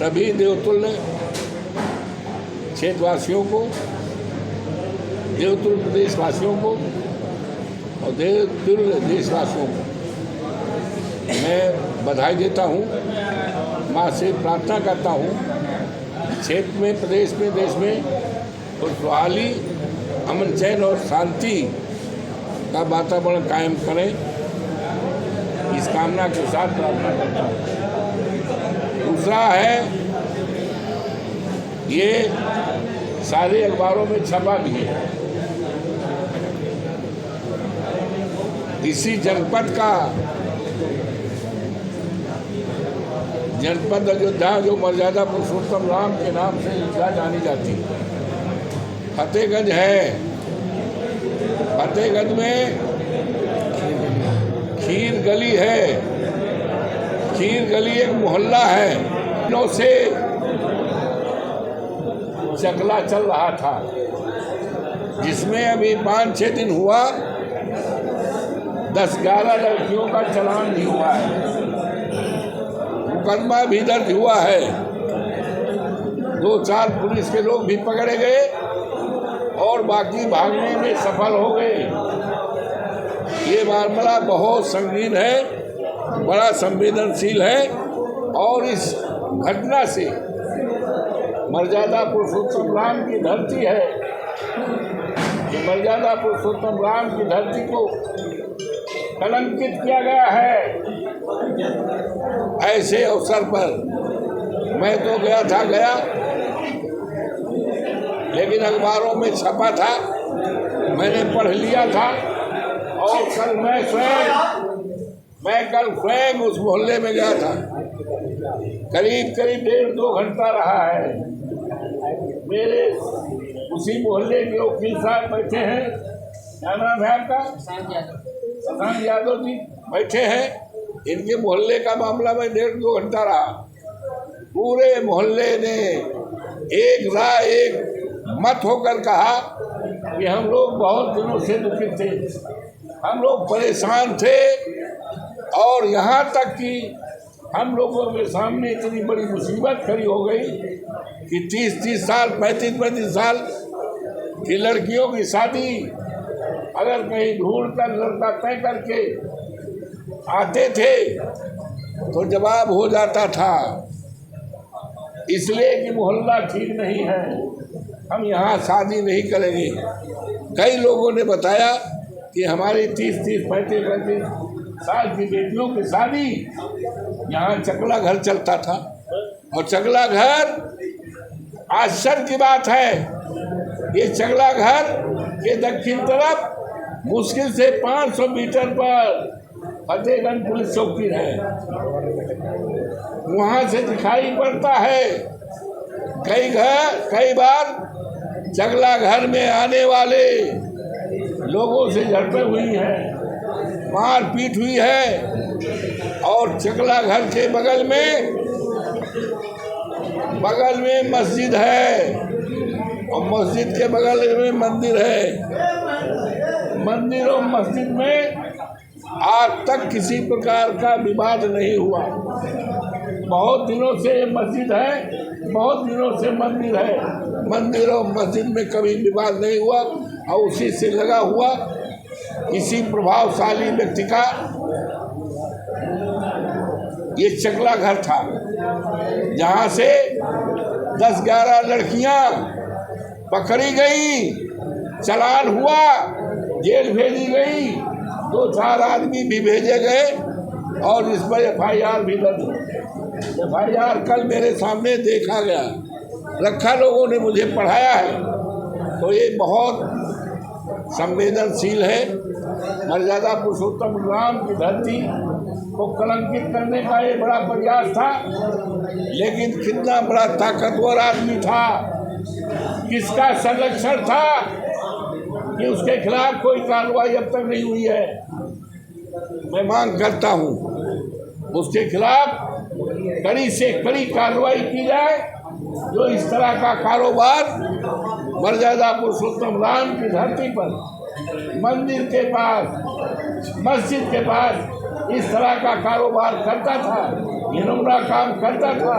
सभी देवतुल्य क्षेत्रवासियों को, देवतुल्य प्रदेशवासियों को और देवतुल्य देशवासियों को मैं बधाई देता हूँ। माँ से प्रार्थना करता हूँ क्षेत्र में, प्रदेश में, देश में खुशहाली, अमन चैन और शांति का वातावरण कायम करें, इस कामना के साथ प्रार्थना करता हूँ। दूसरा है, ये सारे अखबारों में छपा भी है। इसी जनपद अयोध्या जो मर्यादा पुरुषोत्तम राम के नाम से जानी जाती है, फतेहगंज है। फतेहगंज में खीर गली है। खीर गली एक मोहल्ला है, दिनों से चकला चल रहा था, जिसमें अभी 5-6 दिन हुआ 10-11 लड़कियों का चालान भी हुआ है, मुकदमा भी दर्ज हुआ है, 2-4 पुलिस के लोग भी पकड़े गए और बाकी भागने में सफल हो गए। ये मामला बहुत संगीन है, बड़ा संवेदनशील है और इस घटना से मर्यादा पुरुषोत्तम राम की धरती है, मर्यादा पुरुषोत्तम राम की धरती को कलंकित किया गया है। ऐसे अवसर पर मैं तो गया, लेकिन अखबारों में छपा था, मैंने पढ़ लिया था और कल स्वयं उस मोहल्ले में गया था। करीब 1.5-2 घंटा रहा है। मेरे उसी मोहल्ले के वकील साहब बैठे हैं, क्या नाम है आपका? शशांक यादव जी बैठे हैं। इनके मोहल्ले का मामला में 1.5-2 घंटा रहा। पूरे मोहल्ले ने एक राय एक मत होकर कहा कि हम लोग बहुत दिनों से दुखित थे, हम लोग परेशान थे और यहाँ तक कि हम लोगों के सामने इतनी बड़ी मुसीबत खड़ी हो गई कि 30-30 साल, 35-35 साल की लड़कियों की शादी अगर कहीं ढूंढ कर लड़का तय करके आते थे तो जवाब हो जाता था, इसलिए कि मोहल्ला ठीक नहीं है, हम यहाँ शादी नहीं करेंगे। कई लोगों ने बताया कि हमारी 30-30, 35-35 साल की बेटियों की शादी यहाँ चकला घर चलता था। और चकला घर, आश्चर्य की बात है, ये चकला घर के दक्षिण तरफ मुश्किल से 500 मीटर पर फतेहगंज पुलिस चौकी है, वहाँ से दिखाई पड़ता है। कई बार चकला घर में आने वाले लोगों से झड़पें हुई हैं, मारपीट हुई है। और चकला घर के बगल में मस्जिद है और मस्जिद के बगल में मंदिर है। मंदिर और मस्जिद में आज तक किसी प्रकार का विवाद नहीं हुआ। बहुत दिनों से ये मस्जिद है, बहुत दिनों से मंदिर है, मंदिर और मस्जिद में कभी विवाद नहीं हुआ। और उसी से लगा हुआ किसी प्रभावशाली व्यक्ति का ये चकला घर था, जहाँ से 10-11 लड़कियां पकड़ी गई, चालान हुआ, जेल भेजी गई, 2-4 आदमी भी भेजे गए और इस पर FIR भी दर्ज हुई। FIR कल मेरे सामने देखा गया, रखा लोगों ने मुझे पढ़ाया है। तो ये बहुत संवेदनशील है। मर्यादा पुरुषोत्तम राम की धरती को कलंकित करने का ये बड़ा प्रयास था, लेकिन कितना बड़ा ताकतवर आदमी था, किसका संरक्षण था कि उसके खिलाफ कोई कार्रवाई अब तक नहीं हुई है। मैं मांग करता हूँ उसके खिलाफ कड़ी से कड़ी कार्रवाई की जाए। जो इस तरह का कारोबार मर्यादा पुरुषोत्तम राम की धरती पर, मंदिर के पास, मस्जिद के पास इस तरह का कारोबार करता था, घिनौना काम करता था।